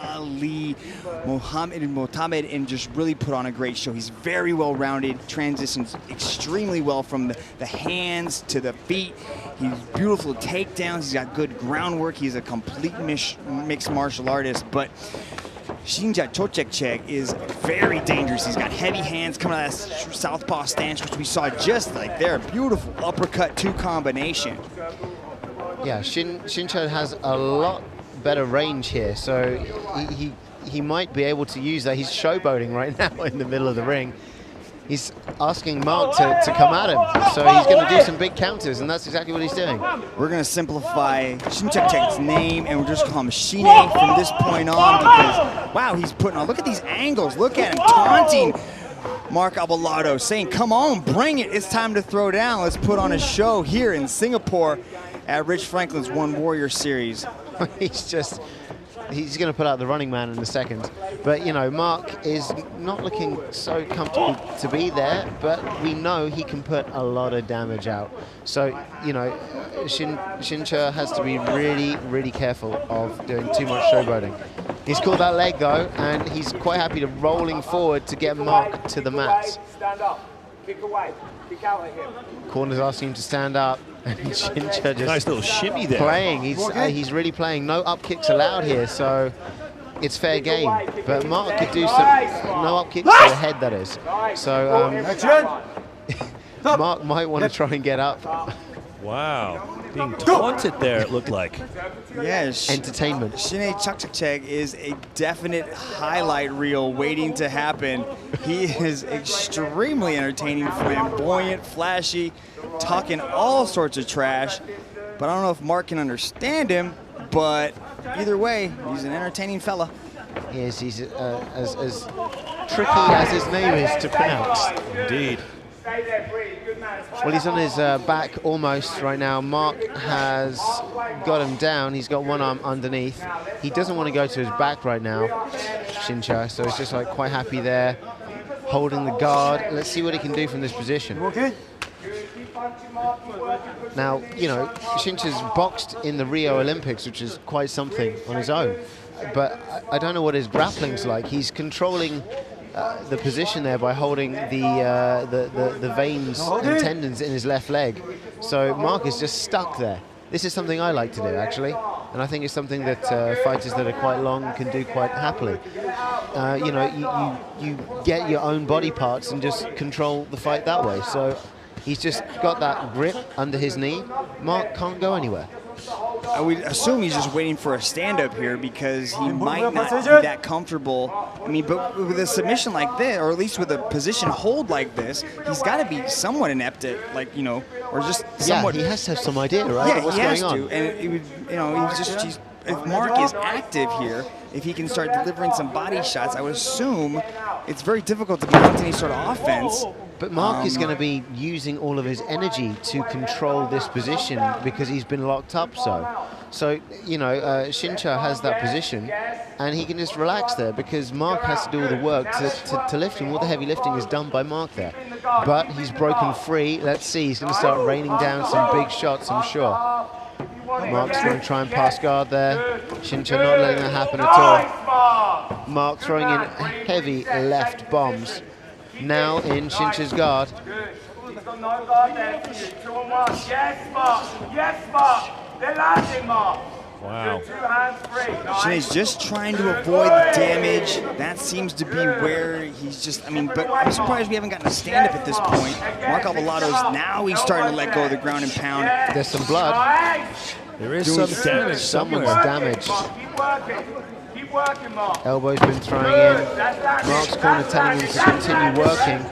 Ali, Mohammed, and just really put on a great show. He's very well-rounded, transitions extremely well from the hands to the feet. He's beautiful takedowns. He's got good groundwork. He's a complete mixed martial artist, but Shinja Chochekchek is very dangerous. He's got heavy hands coming out of that southpaw stance, which we saw just like there. Beautiful uppercut 2 combination. Yeah, Shincha has a lot better range here, so he might be able to use that. He's showboating right now in the middle of the ring. He's asking Mark to come at him, so he's going to do some big counters, and that's exactly what he's doing. We're going to simplify Shinchekchek's name, and we'll just call him Shine from this point on, because, wow, he's putting on, look at these angles, look at him taunting Mark Albalado, saying, come on, bring it, it's time to throw down. Let's put on a show here in Singapore at Rich Franklin's One Warrior Series. He's going to put out the running man in a second. But, you know, Mark is not looking so comfortable to be there, but we know he can put a lot of damage out. So, you know, Shincha has to be really, really careful of doing too much showboating. He's caught that leg, though, and he's quite happy to rolling forward to get Mark to the mat. Stand up. Kick away. Kick out at him. Corner's asking him to stand up. And Shincha just nice little shimmy there. Playing. He's really playing. No up kicks allowed here, so it's fair game. But Mark could do some no up kicks to the head, that is. So Mark might want to try and get up. Wow. Being taunted there, it looked like. Yes. Entertainment. Shine Chochekchek is a definite highlight reel waiting to happen. He is extremely entertaining, flamboyant, flashy, talking all sorts of trash. But I don't know if Mark can understand him, but either way, he's an entertaining fella. Yes, he's as tricky as his name is to pronounce. Indeed. Well, he's on his back almost right now. Mark has got him down. He's got one arm underneath. He doesn't want to go to his back right now, Shincha, so he's just like quite happy there, holding the guard. Let's see what he can do from this position. Okay. Now, you know, Shincha's boxed in the Rio Olympics, which is quite something on his own. But I don't know what his grappling's like. He's controlling the position there by holding the veins and tendons in his left leg. So Mark is just stuck there. This is something I like to do, actually, and I think it's something that fighters that are quite long can do quite happily. You know, you get your own body parts and just control the fight that way. So he's just got that grip under his knee. Mark can't go anywhere. I would assume he's just waiting for a stand-up here because he might not be that comfortable. I mean, but with a submission like this, or at least with a position hold like this, he's got to be somewhat inept at, like, you know, or just somewhat. Yeah, he has to have some idea, right? Yeah, what's he has going on. to. And it would, you know, if Mark is active here, if he can start delivering some body shots, I would assume it's very difficult to mount any sort of offense. But Mark is going to be using all of his energy to control this position because he's been locked up So, you know, Shincha has that position and he can just relax there because Mark has to do all the work to lift him. All the heavy lifting is done by Mark there. But he's broken free. Let's see, he's going to start raining down some big shots, I'm sure. Mark's going to try and pass guard there. Shincha not letting that happen at all. Mark throwing in heavy left bombs. Now in Shincha's guard. He's got no guard there. 2-on-1. Yes, Mark. Yes, Mark. They're landing, Mark. Wow. 2 hands free. Shine's just trying to avoid the damage. That seems to be where he's just, I mean, but I'm surprised we haven't gotten a stand-up at this point. Mark Albalado's now he's starting to let go of the ground and pound. There's some blood. There is some damage Someone's somewhere. damaged. Keep working. Keep working, Mark. Elbow's been throwing in. Mark's corner telling him to continue working.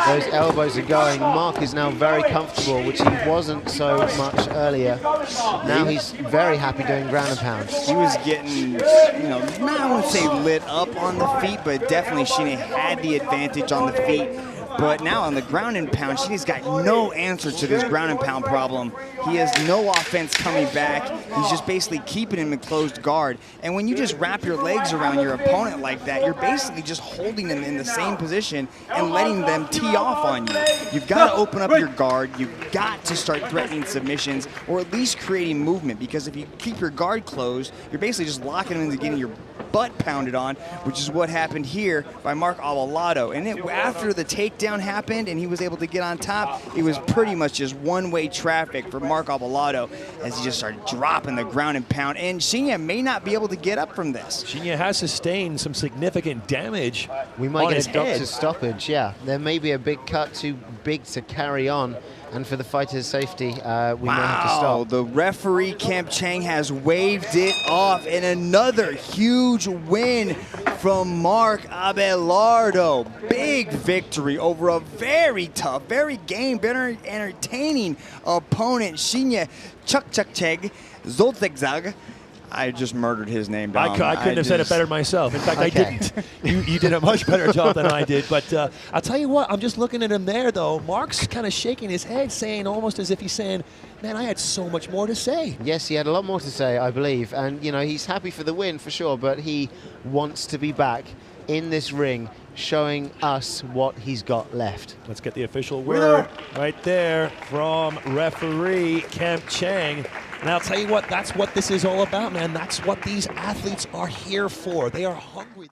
Those elbows are going. Mark is now very comfortable, which he wasn't so much earlier. Now he's very happy doing ground and pound. He was getting, you know, not I wouldn't say lit up on the feet, but definitely Shine had the advantage on the feet. But now on the ground and pound, Shine's got no answer to this ground and pound problem. He has no offense coming back. He's just basically keeping him in closed guard. And when you just wrap your legs around your opponent like that, you're basically just holding them in the same position and letting them tee off on you. You've got to open up your guard. You've got to start threatening submissions or at least creating movement, because if you keep your guard closed, you're basically just locking them into getting your butt pounded on, which is what happened here by Mark Avalado. And after the takedown happened and he was able to get on top, it was pretty much just one-way traffic for Mark Avalado as he just started dropping the ground and pound. And Shinya may not be able to get up from this. Shinya has sustained some significant damage. We might on get his a doctor's head. stoppage, yeah. There may be a big cut, too big to carry on. And for the fighter's safety, we may have to stop. The referee, Kemp Chang, has waved it off. And another huge win from Mark Abelardo. Big victory over a very tough, very game, very entertaining opponent, Shinya Chukchakcheg Zoltzegzag. I just murdered his name, Dom. I couldn't have said it better myself. In fact, I didn't. You did a much better job than I did. But I'll tell you what, I'm just looking at him there, though. Mark's kind of shaking his head, saying almost as if he's saying, man, I had so much more to say. Yes, he had a lot more to say, I believe. And, you know, he's happy for the win, for sure, but he wants to be back in this ring, showing us what he's got left. Let's get the official word right there from referee Kemp Chang. And I'll tell you what, that's what this is all about, man. That's what these athletes are here for. They are hungry.